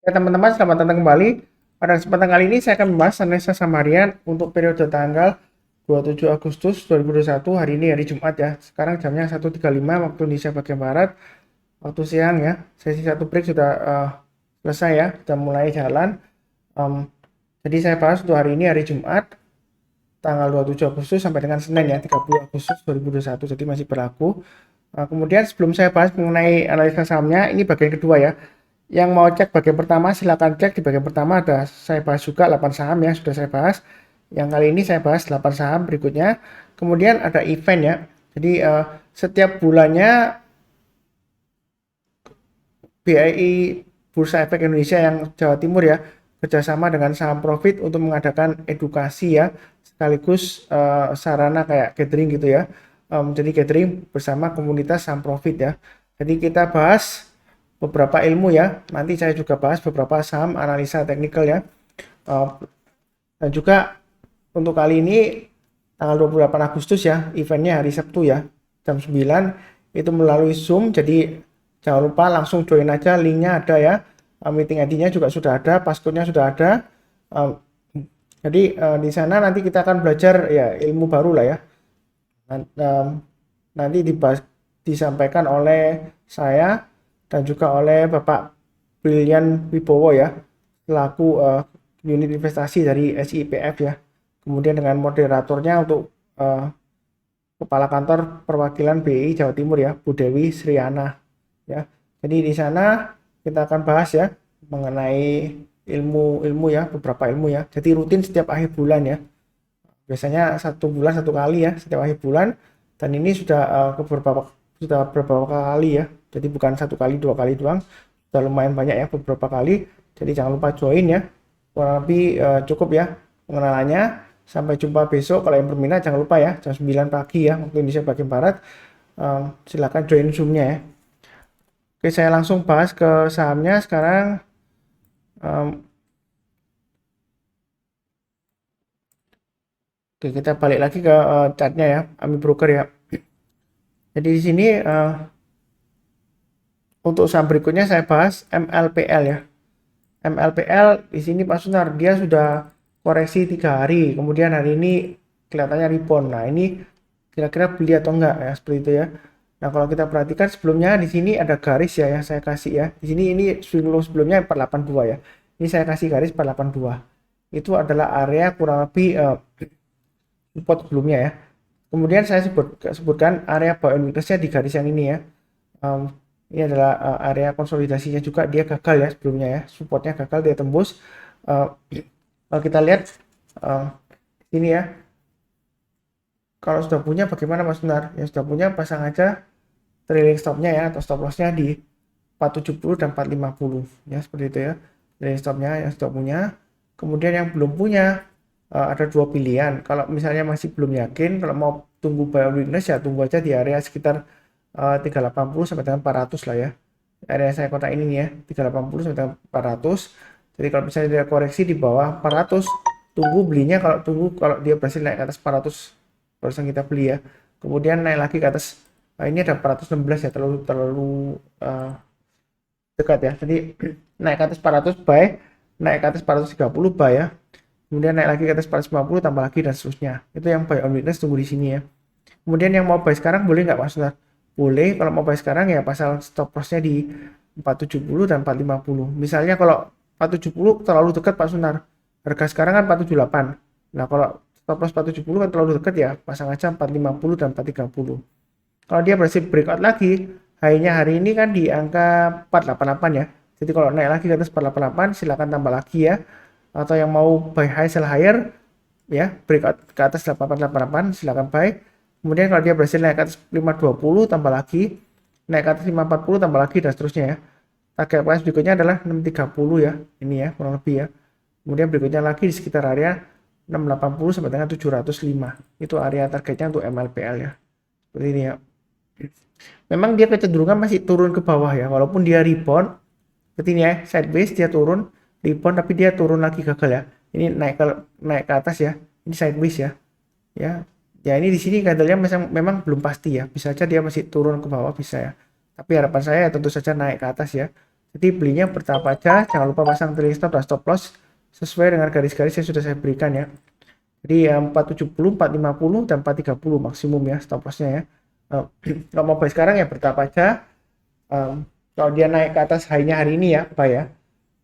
Ya teman-teman, selamat datang kembali. Pada kesempatan kali ini saya akan membahas analisa saham harian untuk periode tanggal 27 Agustus 2021. Hari ini hari Jumat ya. Sekarang jamnya 1.35 waktu Indonesia bagian Barat. Waktu siang ya. Sesi satu break sudah selesai ya. Sudah mulai jalan. Jadi saya bahas untuk hari ini hari Jumat tanggal 27 Agustus sampai dengan Senin ya 30 Agustus 2021. Jadi masih berlaku. Kemudian sebelum saya bahas mengenai analisa sahamnya, ini bagian kedua ya. Yang mau cek bagian pertama silakan cek di bagian pertama, ada saya bahas juga 8 saham ya, sudah saya bahas. Yang kali ini saya bahas 8 saham berikutnya. Kemudian ada event ya. Jadi setiap bulannya BII Bursa Efek Indonesia yang Jawa Timur ya kerjasama dengan Saham Profit untuk mengadakan edukasi ya, sekaligus sarana kayak gathering gitu ya. Jadi gathering bersama komunitas Saham Profit ya. Jadi kita bahas beberapa ilmu ya. Nanti saya juga bahas beberapa saham analisa teknikal ya. Dan juga untuk kali ini tanggal 28 Agustus ya, eventnya hari Sabtu ya, jam 9 itu melalui Zoom. Jadi jangan lupa langsung join aja, linknya ada ya. Meeting ID-nya juga sudah ada, passcode-nya sudah ada. Jadi di sana nanti kita akan belajar ya ilmu baru lah ya. Nanti disampaikan oleh saya dan juga oleh Bapak Brilian Wibowo ya, selaku unit investasi dari SIPF ya. Kemudian dengan moderatornya untuk Kepala Kantor Perwakilan BI Jawa Timur ya, Bu Dewi Sriana ya. Jadi di sana kita akan bahas ya mengenai ilmu ya, beberapa ilmu ya. Jadi rutin setiap akhir bulan ya. Biasanya satu bulan satu kali ya, setiap akhir bulan. Dan ini sudah beberapa kali ya. Jadi bukan satu kali, dua kali doang. Sudah lumayan banyak ya, beberapa kali. Jadi jangan lupa join ya. Kurang lebih cukup ya pengenalannya. Sampai jumpa besok. Kalau yang berminat jangan lupa ya, jam 9 pagi ya waktu Indonesia bagian Barat. Silakan join Zoom-nya ya. Oke, saya langsung bahas ke sahamnya sekarang. Oke, kita balik lagi ke chartnya ya, Ami Broker ya. Jadi di sini untuk saham berikutnya saya bahas MLPL ya. MLPL di sini Pak Sunar dia sudah koreksi 3 hari, kemudian hari ini kelihatannya rebound. Nah ini kira-kira beli atau enggak ya, seperti itu ya. Nah kalau kita perhatikan sebelumnya di sini ada garis ya yang saya kasih ya. Di sini ini swing low sebelumnya 482 ya. Ini saya kasih garis 482. Itu adalah area kurang lebih support sebelumnya ya. Kemudian saya sebutkan area buy and weakness-nya di garis yang ini ya. Ini adalah area konsolidasinya juga, dia gagal ya sebelumnya ya, supportnya gagal, dia tembus. Kalau kita lihat ini ya, kalau sudah punya bagaimana Mas Benar? Yang sudah punya pasang aja trailing stopnya ya, atau stop lossnya di 470 dan 450 ya, seperti itu ya, trailing stopnya yang sudah punya. Kemudian yang belum punya ada dua pilihan. Kalau misalnya masih belum yakin, kalau mau tunggu buy on weakness ya tunggu aja di area sekitar 380 sampai dengan 400 lah ya. Area saya kotak ini nih ya, 380 sampai dengan 400. Jadi kalau misalnya dia koreksi di bawah 400, tunggu belinya. Kalau dia berhasil naik ke atas 400, barusan kita beli ya. Kemudian naik lagi ke atas, ini ada 416 ya, terlalu dekat ya. Jadi naik ke atas 400 buy, naik ke atas 430 buy ya. Kemudian naik lagi ke atas 450 tambah lagi dan seterusnya. Itu yang buy on weakness, tunggu di sini ya. Kemudian yang mau buy sekarang boleh nggak Mas Sunar? Boleh. Kalau mau buy sekarang ya pasang stop lossnya di 470 dan 450. Misalnya kalau 470 terlalu dekat Pak Sunar, harga sekarang kan 478. Nah kalau stop loss 470 kan terlalu dekat ya, pasang aja 450 dan 430. Kalau dia berhasil breakout lagi, high-nya hari ini kan di angka 488 ya. Jadi kalau naik lagi ke atas 488 silakan tambah lagi ya. Atau yang mau buy high sell higher ya, breakout ke atas 8888 silakan buy. Kemudian kalau dia berhasil naik ke atas 520 tambah lagi, naik ke atas 540 tambah lagi dan seterusnya ya. Target price berikutnya adalah 630 ya, ini ya kurang lebih ya. Kemudian berikutnya lagi di sekitar area 680 sampai dengan 705. Itu area targetnya untuk MLPL ya. Seperti ini ya. Memang dia kecenderungan masih turun ke bawah ya, walaupun dia rebound. Seperti ini ya, sideways dia turun, rebound tapi dia turun lagi gagal ya. Ini naik ke atas ya. Ini sideways ya. Ya ini di sini candlenya memang belum pasti ya. Bisa saja dia masih turun ke bawah bisa ya. Tapi harapan saya tentu saja naik ke atas ya. Jadi belinya bertahap aja, jangan lupa pasang trailing stop dan stop loss sesuai dengan garis-garis yang sudah saya berikan ya. Jadi 470, 450 dan 430 maksimum ya stop lossnya ya. Kalau mau buy sekarang ya bertahap aja. Kalau dia naik ke atas high-nya hari ini ya buy ya.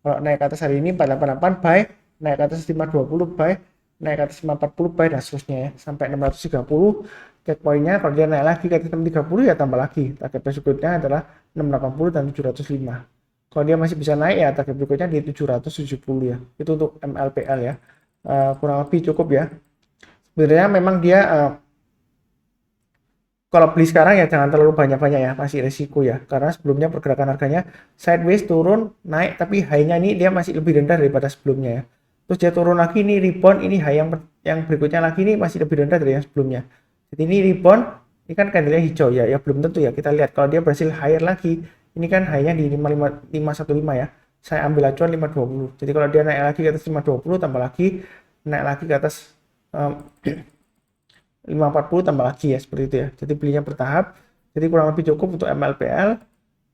Kalau naik ke atas hari ini 488 buy, naik ke atas 520 buy, naik ke atas 540 buy dan seterusnya ya sampai 630. Take point-nya kalau dia naik lagi ke atas 630 ya tambah lagi. Target berikutnya adalah 680 dan 705. Kalau dia masih bisa naik ya target berikutnya di 770 ya. Itu untuk MLPL ya. Kurang lebih cukup ya. Sebenarnya memang dia kalau beli sekarang ya jangan terlalu banyak-banyak ya, masih resiko ya. Karena sebelumnya pergerakan harganya sideways turun, naik, tapi high-nya ini dia masih lebih rendah daripada sebelumnya ya. Terus dia turun lagi, ini rebound, ini high yang berikutnya lagi ini masih lebih rendah dari yang sebelumnya. Jadi ini rebound, ini kan candle hijau ya, ya belum tentu ya. Kita lihat kalau dia berhasil higher lagi, ini kan high-nya di 515 ya. Saya ambil acuan 520. Jadi kalau dia naik lagi ke atas 520 tambah lagi, naik lagi ke atas 540 tambah lagi ya seperti itu ya. Jadi belinya bertahap. Jadi kurang lebih cukup untuk MLPL.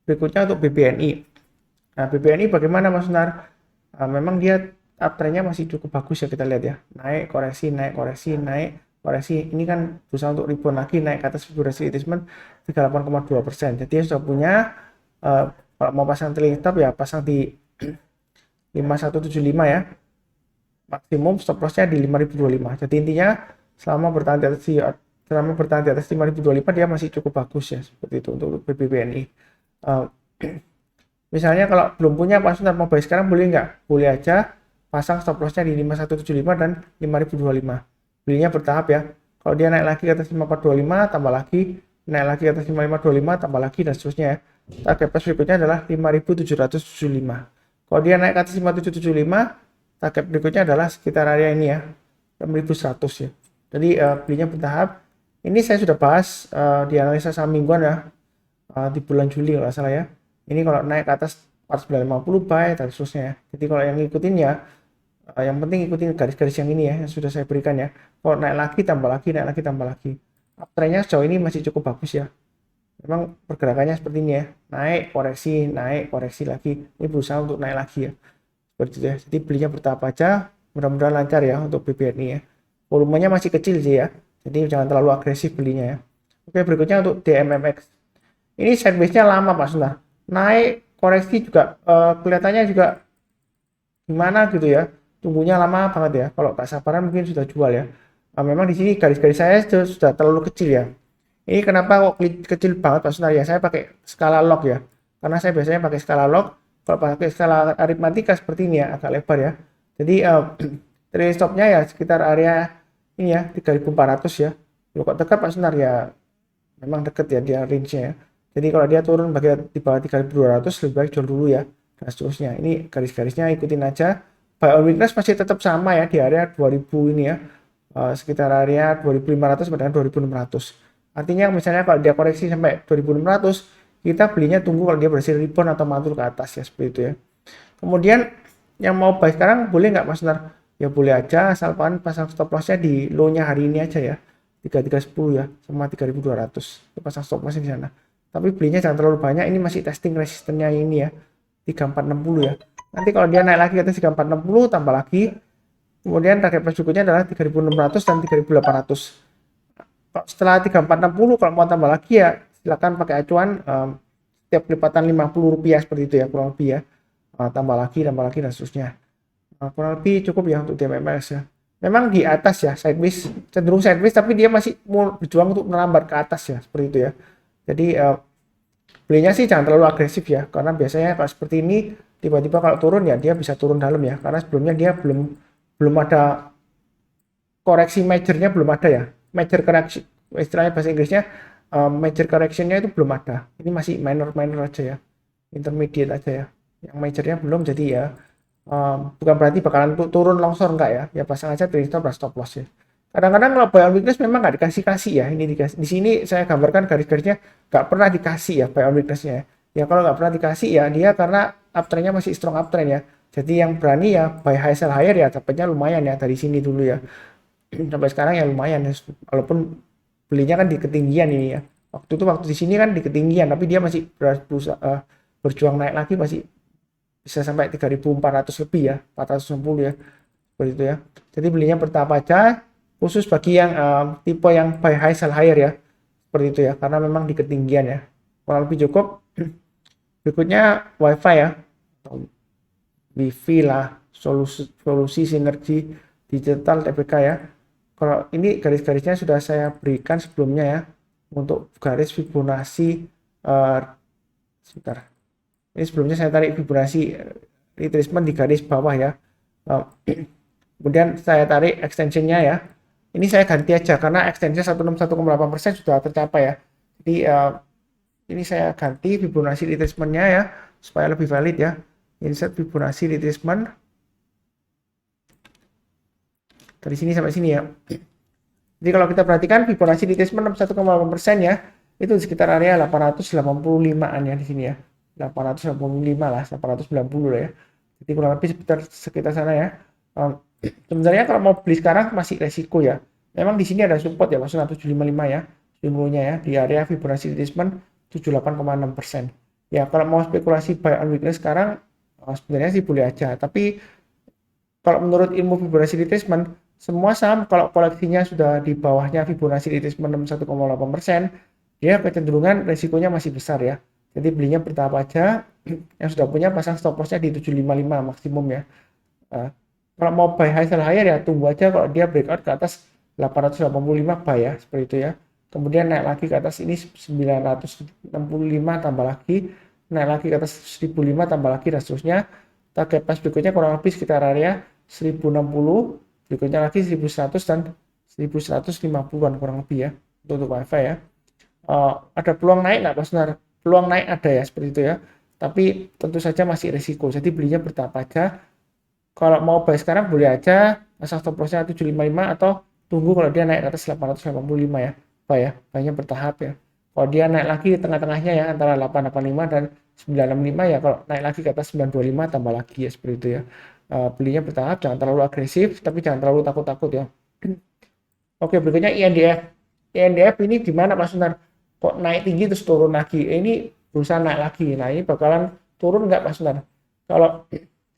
Berikutnya untuk BBNI. Nah, BBNI bagaimana Mas Sunar? Memang dia uptrendnya masih cukup bagus ya, kita lihat ya. Naik, koreksi, naik, koreksi, naik, koreksi. Ini kan berusaha untuk rebound lagi naik ke atas Fibonacci retracement 38,2%. Jadi sudah punya kalau mau pasang trailing stop ya pasang di 5175 ya. Maksimum stop lossnya di 5025. Jadi intinya selama bertahan di atas 5025 dia masih cukup bagus ya seperti itu untuk BBNI. Misalnya kalau belum punya Pak Sunar mau buy sekarang boleh nggak? Boleh aja pasang stop lossnya di 5175 dan 5025. Belinya bertahap ya. Kalau dia naik lagi ke atas 5425 tambah lagi, naik lagi ke atas 5525 tambah lagi dan seterusnya ya. Target price berikutnya adalah 5775. Kalau dia naik ke atas 5775, target berikutnya adalah sekitar area ini ya, 6100 ya. Jadi belinya bertahap. Ini saya sudah bahas di analisa saham mingguan ya, di bulan Juli kalau salah ya. Ini kalau naik ke atas 4950 buy dan seterusnya ya. Jadi kalau yang ngikutin ya, yang penting ikutin garis-garis yang ini ya, yang sudah saya berikan ya. Kalau naik lagi tambah lagi, naik lagi tambah lagi. Uptrendnya sejauh ini masih cukup bagus ya. Memang pergerakannya seperti ini ya, naik koreksi lagi. Ini berusaha untuk naik lagi ya, seperti itu ya. Jadi belinya bertahap aja, mudah-mudahan lancar ya untuk BBNI ya. Volumenya masih kecil sih ya, jadi jangan terlalu agresif belinya ya. Oke, berikutnya untuk DMMX. Ini sideways-nya lama Pak Sunar, naik koreksi juga kelihatannya juga gimana gitu ya, tunggunya lama banget ya. Kalau nggak sabaran mungkin sudah jual ya. Memang di sini garis-garis saya sudah terlalu kecil ya. Ini kenapa kok kecil banget Pak Sunar ya? Saya pakai skala log ya, karena saya biasanya pakai skala log. Kalau pakai skala aritmatika seperti ini ya, agak lebar ya. Jadi trailing stopnya ya sekitar area ini ya 3400 ya. Kalau kok dekat Pak Sunar ya, memang deket ya dia range-nya ya. Jadi kalau dia turun di bawah 3200 lebih baik jual dulu ya dan seterusnya. Ini garis-garisnya ikutin aja. Buy on weakness masih tetap sama ya di area 2000 ini ya, sekitar area 2500 sampai dengan 2600. Artinya misalnya kalau dia koreksi sampai 2600, kita belinya tunggu kalau dia berhasil rebound atau mantul ke atas ya seperti itu ya. Kemudian yang mau buy sekarang boleh nggak Mas Nar? Ya boleh aja, asalkan pasang stop lossnya di low-nya hari ini aja ya, 3310 ya, sama 3200. Pasang stop lossnya di sana. Tapi belinya jangan terlalu banyak, ini masih testing resistennya ini ya, 3460 ya. Nanti kalau dia naik lagi ke atas 3460 tambah lagi, kemudian target price berikutnya adalah 3600 dan 3800. Setelah 3460 kalau mau tambah lagi ya silakan pakai acuan setiap lipatan Rp50 seperti itu ya, kurang lebih ya. Tambah lagi dan seterusnya. Kurang lebih cukup ya untuk DMMS ya. Memang di atas ya, sideways, cenderung sideways, tapi dia masih mau berjuang untuk merambat ke atas ya, seperti itu ya. Jadi belinya sih jangan terlalu agresif ya, karena biasanya kalau seperti ini tiba-tiba kalau turun ya dia bisa turun dalam ya, karena sebelumnya dia belum ada koreksi majornya, belum ada ya. Major correction, istilahnya bahasa Inggrisnya major correctionnya itu belum ada. Ini masih minor aja ya, intermediate aja ya. Yang majornya belum, jadi ya bukan berarti bakalan turun longsor, enggak ya. Ya pasang aja trailing stop dan stop loss ya. Kadang-kadang kalau buy on weakness memang nggak dikasih ya. Ini di sini saya gambarkan garis-garisnya nggak pernah dikasih ya buy on weaknessnya. Ya kalau nggak pernah dikasih ya dia karena uptrendnya masih strong uptrend ya. Jadi yang berani ya buy high sell higher ya, dapatnya lumayan ya dari sini dulu ya. Sampai sekarang ya lumayan ya, walaupun belinya kan di ketinggian ini ya. Waktu di sini kan di ketinggian, tapi dia masih berusaha berjuang naik lagi, masih bisa sampai 3.400 lebih ya, 460 ya, seperti itu ya. Jadi belinya bertahap aja, khusus bagi yang tipe yang buy high sell higher ya, seperti itu ya, karena memang di ketinggian ya. Kurang lebih cukup. Berikutnya WiFi ya, atau WiFi lah, solusi sinergi digital TPK ya. Kalau ini garis-garisnya sudah saya berikan sebelumnya ya, untuk garis Fibonacci. Sebentar. Ini sebelumnya saya tarik Fibonacci retracement di garis bawah ya. Kemudian saya tarik extensionnya ya. Ini saya ganti aja karena extension 161,8% sudah tercapai ya. Jadi ini saya ganti Fibonacci retracementnya ya, supaya lebih valid ya. Insert Fibonacci retracement dari sini sampai sini ya. Jadi kalau kita perhatikan Fibonacci retracement 61,8% ya, itu sekitar area 885-an ya di sini ya. 885 lah, 890 lah ya. Jadi kurang lebih sekitar sana ya. Sebenarnya kalau mau beli sekarang masih resiko ya. Memang di sini ada support ya, maksudnya 755 ya, swinglow-nya ya di area Fibonacci retracement 78,6%. Ya kalau mau spekulasi buy on weakness sekarang sebenarnya sih boleh aja. Tapi kalau menurut ilmu Fibonacci retracement, semua saham kalau koleksinya sudah di bawahnya Fibonacci retracement 61,8%, dia kecenderungan resikonya masih besar ya. Jadi belinya bertahap aja, yang sudah punya pasang stop lossnya di 755 maksimum ya. Kalau mau buy high sell higher ya tunggu aja kalau dia breakout ke atas 885 buy ya, seperti itu ya. Kemudian naik lagi ke atas ini 965 tambah lagi, naik lagi ke atas 1005 tambah lagi dan seterusnya. Target price berikutnya kurang lebih sekitar area 1060, berikutnya lagi 1100 dan 1150-an kurang lebih ya untuk WiFi ya. Ada peluang naik nggak Pak Sunar? Peluang naik ada ya seperti itu ya, tapi tentu saja masih risiko, jadi belinya bertahap aja. Kalau mau buy sekarang boleh aja pasang stop lossnya 755 atau tunggu kalau dia naik ke atas 885 ya, buy ya, buynya bertahap ya. Kalau dia naik lagi di tengah-tengahnya ya antara 885 dan 965 ya, kalau naik lagi ke atas 925 tambah lagi ya, seperti itu ya. Belinya bertahap, jangan terlalu agresif tapi jangan terlalu takut-takut ya. Oke, berikutnya INDF. INDF ini gimana Pak Sunar? Kok naik tinggi terus turun lagi? Ini berusaha naik lagi. Nah, ini bakalan turun nggak Pak Sunar? Kalau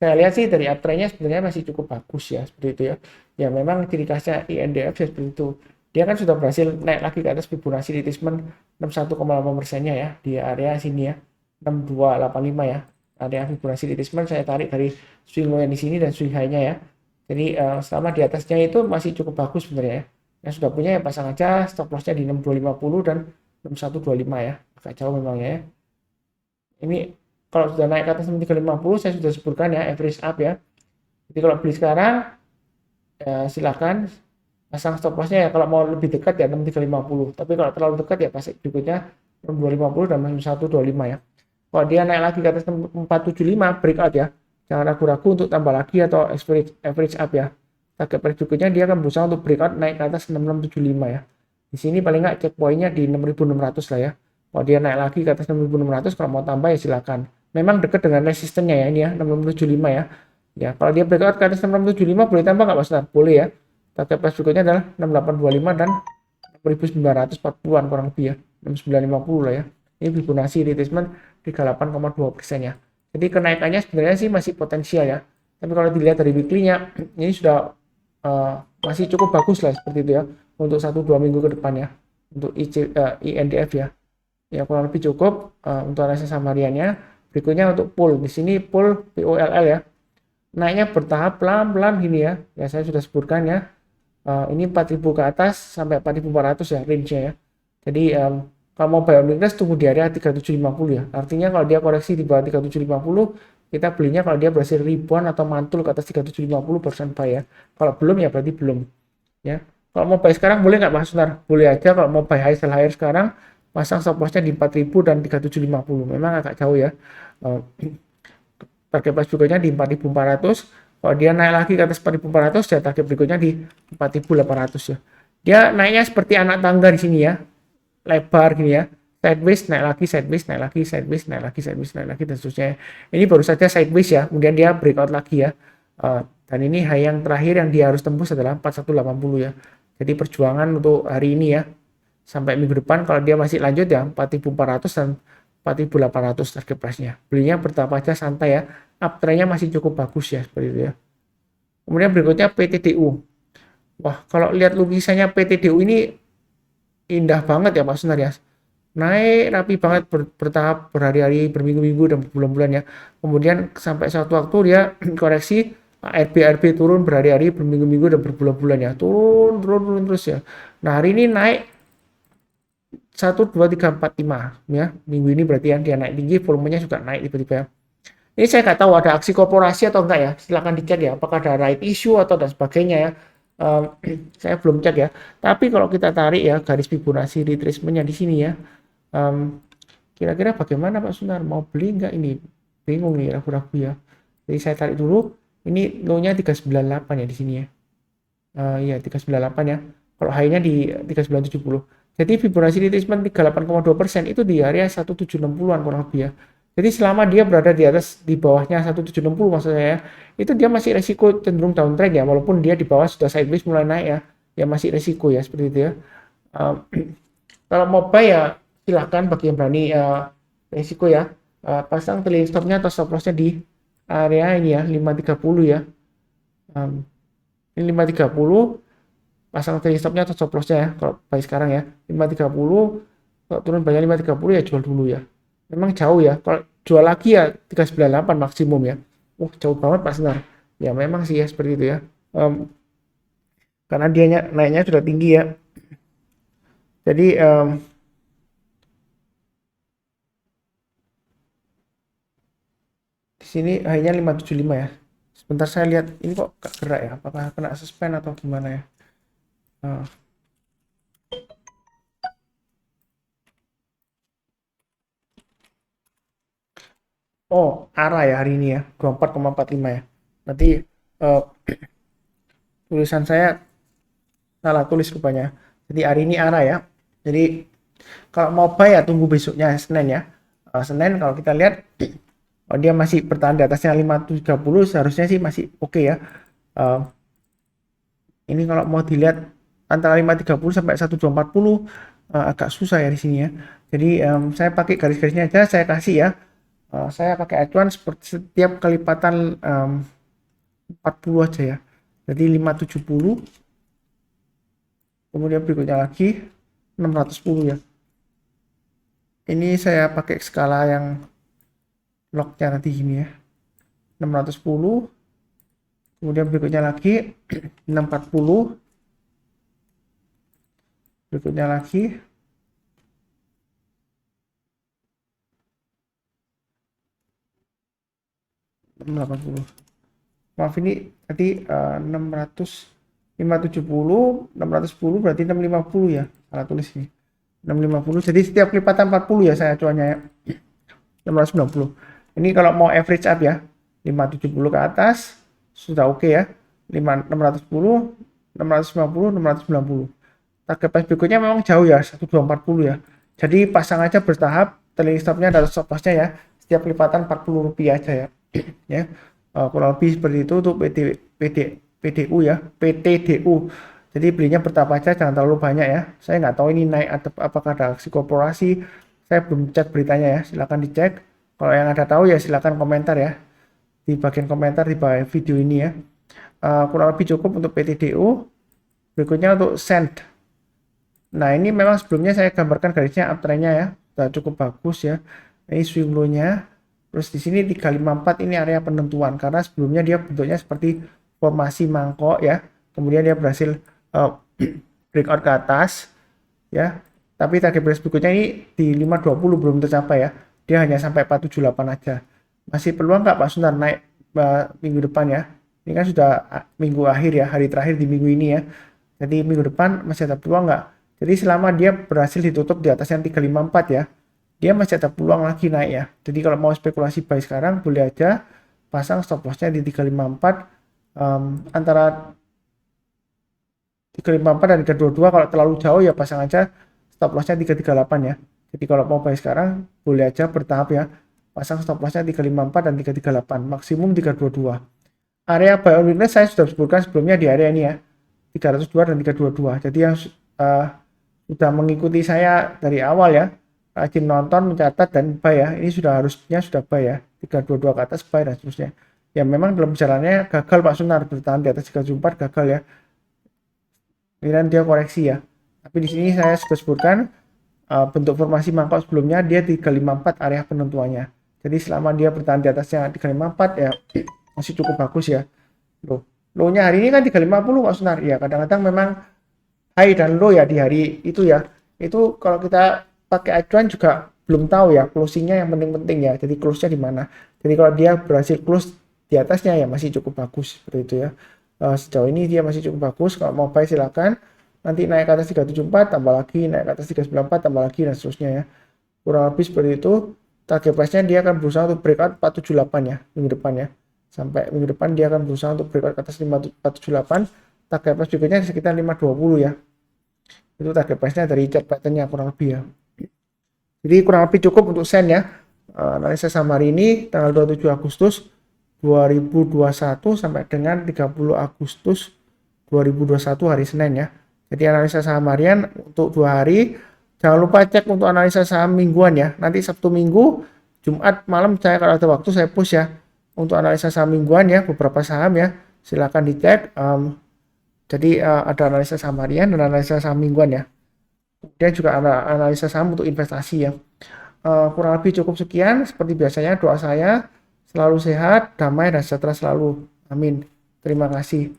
saya lihat sih dari uptrendnya sebenarnya masih cukup bagus ya, seperti itu ya. Ya memang ciri khasnya INDF ya seperti itu. Dia kan sudah berhasil naik lagi ke atas Fibonacci retracement 61,8%-nya ya di area sini ya, 6285 ya. Area Fibonacci retracement saya tarik dari swing low yang di sini dan swing high-nya ya. Jadi selama di atasnya itu masih cukup bagus sebenarnya ya. Yang sudah punya ya pasang aja stop loss-nya di 6250 dan 6125 ya. Agak jauh memangnya ya. Ini kalau sudah naik ke atas 6350 saya sudah sebutkan ya average up ya. Jadi kalau beli sekarang silakan pasang stop lossnya ya kalau mau lebih dekat ya 6350. Tapi kalau terlalu dekat ya pasang berikutnya 6250 dan 6125 ya. Kalau dia naik lagi ke atas 475 breakout ya. Jangan ragu-ragu untuk tambah lagi atau average up ya. Target price berikutnya dia akan berusaha untuk breakout naik ke atas 6675 ya. Di sini paling nggak check pointnya di 6600 lah ya. Kalau dia naik lagi ke atas 6600 kalau mau tambah ya silakan. Memang dekat dengan resistennya ya ini ya 6675 ya. Ya kalau dia breakout ke atas 6675 boleh tambah nggak Mas Nar? Boleh ya. Target price berikutnya adalah 6825 dan 6940-an kurang lebih ya. 6950 lah ya. Ini Fibonacci retracement 38,2% ya. Jadi kenaikannya sebenarnya sih masih potensial ya. Tapi kalau dilihat dari weekly-nya ini sudah masih cukup bagus lah seperti itu ya untuk 1-2 minggu ke depan ya untuk INDF ya. Ya kurang lebih cukup untuk analisa hariannya. Berikutnya untuk pull. Di sini pull POLL ya. Naiknya bertahap pelan-pelan gini ya. Ya saya sudah sebutkan ya. Ini 4000 ke atas sampai 4400 ya range-nya ya. Jadi kalau mau buy on weakness tunggu di area 3750 ya. Artinya kalau dia koreksi di bawah 3750 kita belinya kalau dia berhasil rebound atau mantul ke atas 3750 persen buy ya. Kalau belum ya berarti belum ya. Kalau mau buy sekarang boleh nggak Mas Sunar? Boleh aja kalau mau buy high sell higher sekarang pasang stop loss-nya di 4000 dan 3750. Memang agak jauh ya. Target price berikutnya di 4400. Kalau dia naik lagi ke atas 4400 ya target berikutnya di 4800 ya. Dia naiknya seperti anak tangga di sini ya. Lebar gini ya. Sideways naik lagi, sideways naik lagi, sideways naik lagi, sideways naik lagi dan seterusnya. Ini baru saja sideways ya, kemudian dia breakout lagi ya. Dan ini high yang terakhir yang dia harus tembus adalah 4180 ya. Jadi perjuangan untuk hari ini ya. Sampai minggu depan kalau dia masih lanjut ya 4400 dan 4.800 target price-nya. Belinya bertahap aja, santai ya. Uptrend-nya masih cukup bagus ya, seperti itu ya. Kemudian berikutnya PTDU. Wah, kalau lihat lukisannya PTDU ini indah banget ya Pak Sunar ya. Naik rapi banget, bertahap, berhari-hari, berminggu-minggu, dan berbulan-bulan ya. Kemudian sampai suatu waktu dia koreksi, RB turun berhari-hari, berminggu-minggu, dan berbulan-bulan ya. Turun terus ya. Nah, hari ini naik 1, 2, 3, 4, 5 ya. Minggu ini berarti ya, dia naik tinggi, volumenya juga naik tiba-tiba ya. Ini saya nggak tahu ada aksi korporasi atau enggak ya. Silahkan dicek ya, apakah ada right issue atau dan sebagainya ya. Saya belum cek ya. Tapi kalau kita tarik ya garis Fibonacci retracement-nya di sini ya. Kira-kira bagaimana Pak Sunar? Mau beli nggak ini? Bingung nih, ragu-ragu ya. Jadi saya tarik dulu. Ini low-nya 398 ya di sini ya. Iya 398 ya. Kalau high-nya di 3970. Jadi Fibonacci retracement 38,2% itu di area 1760-an kurang lebih ya. Jadi selama dia berada di atas, di bawahnya 1760 maksud saya, itu dia masih resiko cenderung downtrend ya, walaupun dia di bawah sudah sideways mulai naik ya, ya masih resiko ya seperti itu ya. Kalau mau buy ya silahkan bagi yang berani resiko ya, pasang trailing stopnya atau stop lossnya di area ini ya 530 ya. Ini 530, pasang trailing stopnya atau stop lossnya ya kalau buy sekarang ya 530, kalau turun banyak 530 ya jual dulu ya. Memang jauh ya, kalau jual lagi ya 398 maksimum ya. Jauh banget Pak Senar ya, memang sih ya seperti itu ya. Karena dia naiknya sudah tinggi ya, jadi di sini hanya 575 ya. Sebentar saya lihat ini kok gak gerak ya, apakah kena suspend atau gimana ya. Oh, arah ya hari ini ya, 24,45 ya. Nanti tulisan saya salah tulis rupanya. Jadi hari ini arah ya. Jadi kalau mau buy ya tunggu besoknya Senin ya. Senin kalau kita lihat dia masih bertahan di atasnya 530, seharusnya sih masih oke ya. Ini kalau mau dilihat antara 530 sampai 1240 agak susah ya di sini ya. Jadi saya pakai garis-garisnya aja, saya kasih ya. Saya pakai acuan seperti setiap kelipatan 40 aja ya. Jadi 570, kemudian berikutnya lagi 610 ya. Ini saya pakai skala yang lognya nanti gini ya, 610, kemudian berikutnya lagi 640, berikutnya lagi 680. Maaf ini tadi 570, 610 berarti 650 ya, salah tulis ini 650. Jadi setiap kelipatan 40 ya saya acuannya ya, 690. Ini kalau mau average up ya 570 ke atas sudah oke ya, 610, 650, 690. Target price berikutnya memang jauh ya, 1240 ya. Jadi pasang aja bertahap, trailing stopnya dan stop lossnya ya, setiap kelipatan 40 rupiah aja ya. Ya, kurang lebih seperti itu untuk PDU ya, PTDU. Jadi belinya bertahap aja, jangan terlalu banyak ya. Saya nggak tahu ini naik atau apakah ada aksi korporasi. Saya belum cek beritanya ya, silahkan dicek. Kalau yang ada tahu ya silahkan komentar ya di bagian komentar di bawah video ini ya. Kurang lebih cukup untuk PTDU. Berikutnya untuk SEND. Nah ini memang sebelumnya saya gambarkan garisnya uptrendnya ya, sudah cukup bagus ya. Ini swing low-nya. Terus di sini 354 ini area penentuan karena sebelumnya dia bentuknya seperti formasi mangkok ya. Kemudian dia berhasil breakout ke atas ya. Tapi target price berikutnya ini di 520 belum tercapai ya. Dia hanya sampai 478 aja. Masih peluang nggak Pak Sunar naik minggu depan ya? Ini kan sudah minggu akhir ya, hari terakhir di minggu ini ya. Jadi minggu depan masih ada peluang nggak? Jadi selama dia berhasil ditutup di atas yang 354 ya, dia masih ada peluang lagi naik ya. Jadi kalau mau spekulasi buy sekarang boleh aja pasang stop lossnya di 354, antara 354 dan 322. Kalau terlalu jauh ya pasang aja stop lossnya 338 ya. Jadi kalau mau buy sekarang boleh aja bertahap ya, pasang stop lossnya 354 dan 338, maksimum 322. Area buy on weakness saya sudah sebutkan sebelumnya di area ini ya, 302 dan 322. Jadi yang sudah mengikuti saya dari awal ya, rajin nonton, mencatat, dan buy ya. Ini harusnya sudah buy ya, 322 ke atas buy dan seterusnya. Ya memang dalam jalannya gagal Pak Sunar, bertahan di atas 374 gagal ya. Kemudian dia koreksi ya. Tapi di sini saya sudah sebutkan bentuk formasi mangkok sebelumnya dia 354 area penentuannya. Jadi selama dia bertahan di atasnya 354 ya masih cukup bagus ya. Low-nya hari ini kan 350 Pak Sunar. Ya kadang-kadang memang high dan low ya di hari itu ya. Itu kalau kita pakai acuan juga belum tahu ya closingnya yang penting-penting ya. Jadi close-nya di mana. Jadi kalau dia berhasil close di atasnya ya masih cukup bagus seperti itu ya. Sejauh ini dia masih cukup bagus. Kalau mau buy silakan. Nanti naik ke atas 374 tambah lagi, naik ke atas 394 tambah lagi dan seterusnya ya. Kurang lebih seperti itu. Target price-nya dia akan berusaha untuk breakout 478 ya minggu depan ya. Sampai minggu depan dia akan berusaha untuk breakout ke atas 478. Target price berikutnya sekitar 520 ya. Itu target price-nya dari chart pattern-nya kurang lebih ya. Jadi kurang lebih cukup untuk sen ya. Analisa saham hari ini tanggal 27 Agustus 2021 sampai dengan 30 Agustus 2021 hari Senin ya. Jadi analisa saham harian untuk 2 hari. Jangan lupa cek untuk analisa saham mingguan ya. Nanti Sabtu Minggu, Jumat malam saya kalau ada waktu saya push ya. Untuk analisa saham mingguan ya, beberapa saham ya. Silakan dicek. Jadi ada analisa saham harian dan analisa saham mingguan ya. Kemudian juga ada analisa saham untuk investasi ya. Kurang lebih cukup sekian. Seperti biasanya doa saya selalu sehat, damai, dan sejahtera selalu. Amin. Terima kasih.